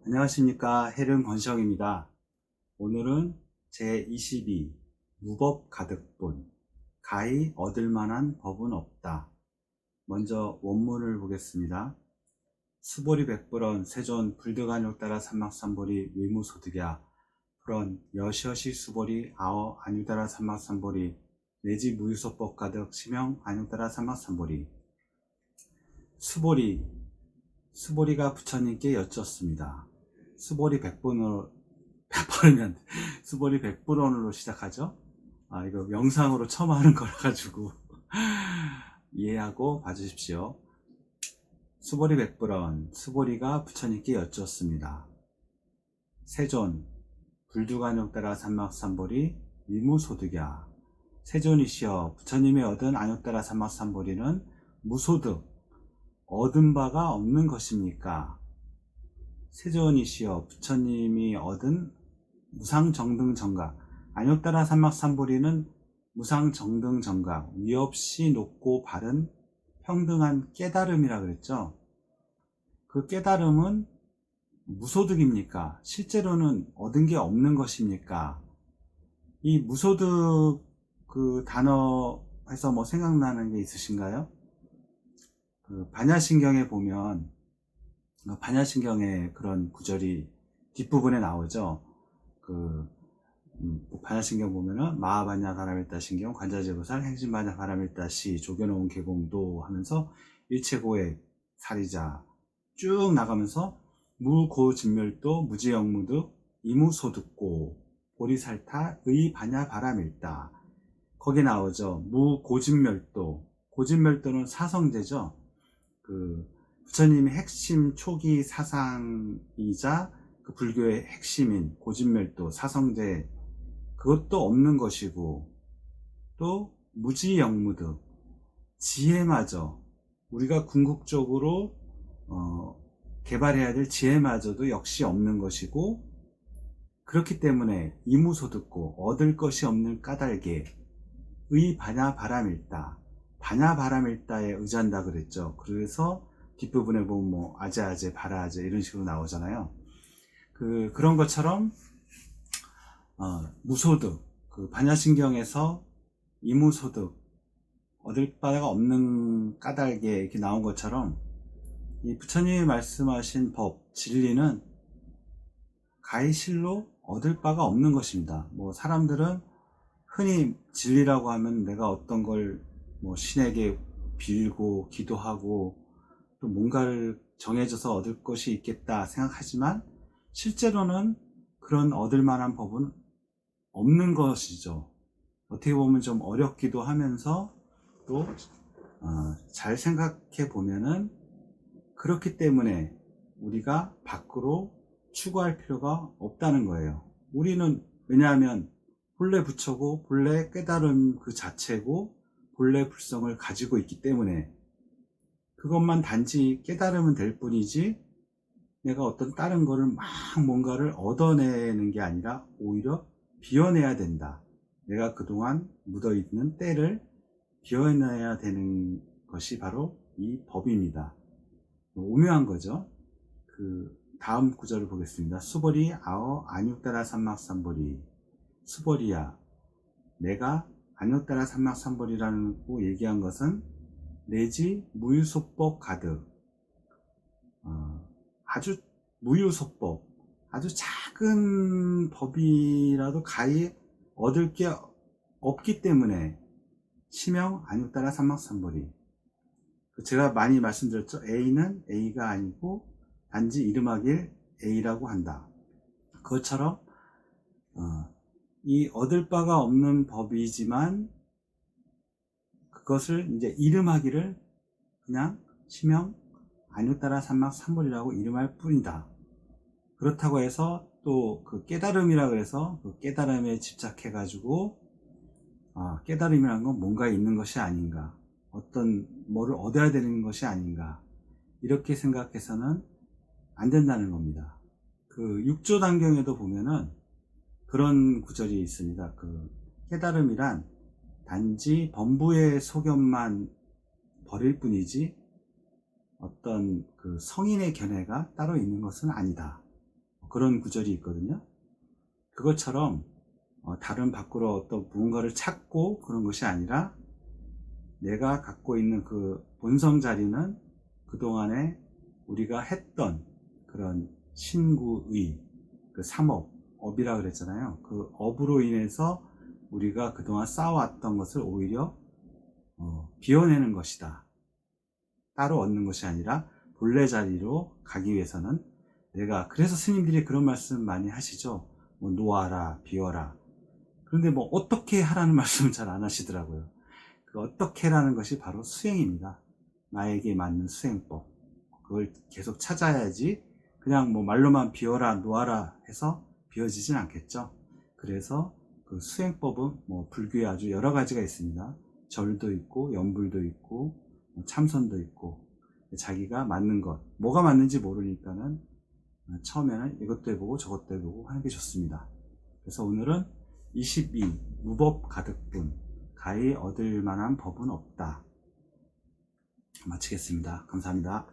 안녕하십니까. 해름 권시영입니다. 오늘은 제22 무법 가득본 가히 얻을 만한 법은 없다. 먼저 원문을 보겠습니다. 수보리 백불언 세존 불득안욕 따라 삼막삼보리 위무소득야 불언 여시여시 수보리 아어 안유 따라 삼막삼보리 내지 무유소법 가득 시명 안유 따라 삼막삼보리. 수보리가 부처님께 여쭙습니다. 수보리 백본으로, 백번이면 수보리 백불원으로 시작하죠. 이거 영상으로 처음 하는 거라 가지고 이해하고 봐주십시오. 수보리 백불원, 수보리가 부처님께 여쭙습니다. 세존 불두간욕 따라 삼막삼보리 위무소득야. 세존이시여, 부처님이 얻은 안욕 따라 삼막삼보리는 무소득, 얻은 바가 없는 것입니까? 세존이시여, 부처님이 얻은 무상정등정각, 안욕 따라 삼막삼보리는 무상정등정각, 위없이 높고 바른 평등한 깨달음이라 그랬죠. 그 깨달음은 무소득입니까? 실제로는 얻은 게 없는 것입니까? 이 무소득 그 단어에서 뭐 생각나는 게 있으신가요? 그 반야신경에 보면 반야신경에 그런 구절이 뒷부분에 나오죠. 반야신경 보면은 마하반야 바라밀다 신경 관자재구살 행신반야 바라밀다 시 조견오운 개공도 하면서 일체고액 사리자 쭉 나가면서 무고진멸도 무지영무득 이무소득고 보리살타 의반야 바라밀다, 거기 나오죠. 무고진멸도, 고진멸도는 사성제죠. 부처님의 핵심 초기 사상이자 그 불교의 핵심인 고진멸도 사성제, 그것도 없는 것이고, 또 무지영무득, 지혜마저 우리가 궁극적으로 개발해야 될 지혜마저도 역시 없는 것이고, 그렇기 때문에 이무소득고 얻을 것이 없는 까닭에 의반야 바라밀다, 반야 바라밀다에 의지한다 그랬죠. 그래서 뒷부분에 보면 뭐 아제아제 바라아제 이런 식으로 나오잖아요. 그런 것처럼 무소득, 반야신경에서 이무소득, 얻을 바가 없는 까닭에 이렇게 나온 것처럼 이 부처님이 말씀하신 법, 진리는 가히실로 얻을 바가 없는 것입니다. 뭐 사람들은 흔히 진리라고 하면 내가 어떤 걸 뭐 신에게 빌고 기도하고 또 뭔가를 정해져서 얻을 것이 있겠다 생각하지만, 실제로는 그런 얻을 만한 법은 없는 것이죠. 어떻게 보면 좀 어렵기도 하면서 또 잘 생각해 보면은 그렇기 때문에 우리가 밖으로 추구할 필요가 없다는 거예요. 우리는 왜냐하면 본래 부처고 본래 깨달음 그 자체고 본래 불성을 가지고 있기 때문에 그것만 단지 깨달으면 될 뿐이지, 내가 어떤 다른 거를 막 뭔가를 얻어내는 게 아니라 오히려 비워내야 된다. 내가 그동안 묻어있는 때를 비워내야 되는 것이 바로 이 법입니다. 오묘한 거죠. 다음 구절을 보겠습니다. 수보리 아어 안육따라 삼막삼보리. 수보리야, 내가 안육따라 삼막삼보리라고 얘기한 것은 내지 무유소법 가득, 아주 무유소법, 아주 작은 법이라도 가히 얻을 게 없기 때문에 시명 안육따라 삼막삼보리. 제가 많이 말씀드렸죠. A는 A가 아니고 단지 이름하길 A라고 한다. 그것처럼 이 얻을 바가 없는 법이지만 그것을 이제 이름하기를 그냥 시명 안육따라 삼막삼보리라고 이름할 뿐이다. 그렇다고 해서 또 그 깨달음이라 그래서 그 깨달음에 집착해 가지고 깨달음이란 건 뭔가 있는 것이 아닌가, 어떤 뭐를 얻어야 되는 것이 아닌가, 이렇게 생각해서는 안 된다는 겁니다. 육조단경에도 보면은 그런 구절이 있습니다. 깨달음이란 단지 범부의 소견만 버릴 뿐이지 어떤 성인의 견해가 따로 있는 것은 아니다. 그런 구절이 있거든요. 그것처럼 다른 밖으로 어떤 무언가를 찾고 그런 것이 아니라 내가 갖고 있는 그 본성 자리는 그동안에 우리가 했던 그런 신구의 그 삼업, 업이라 그랬잖아요. 그 업으로 인해서 우리가 그동안 쌓아왔던 것을 오히려 비워내는 것이다. 따로 얻는 것이 아니라 본래 자리로 가기 위해서는 내가, 그래서 스님들이 그런 말씀 많이 하시죠. 뭐 놓아라, 비워라. 그런데 뭐 어떻게 하라는 말씀은 잘 안 하시더라고요. 그 어떻게라는 것이 바로 수행입니다. 나에게 맞는 수행법. 그걸 계속 찾아야지 그냥 뭐 말로만 비워라, 놓아라 해서 비워지진 않겠죠. 그래서 그 수행법은 뭐 불교에 아주 여러 가지가 있습니다. 절도 있고 연불도 있고 참선도 있고, 자기가 맞는 것, 뭐가 맞는지 모르니까는 처음에는 이것도 해보고 저것도 해보고 하는 게 좋습니다. 그래서 오늘은 22 무법 가득분, 가히 얻을 만한 법은 없다 마치겠습니다. 감사합니다.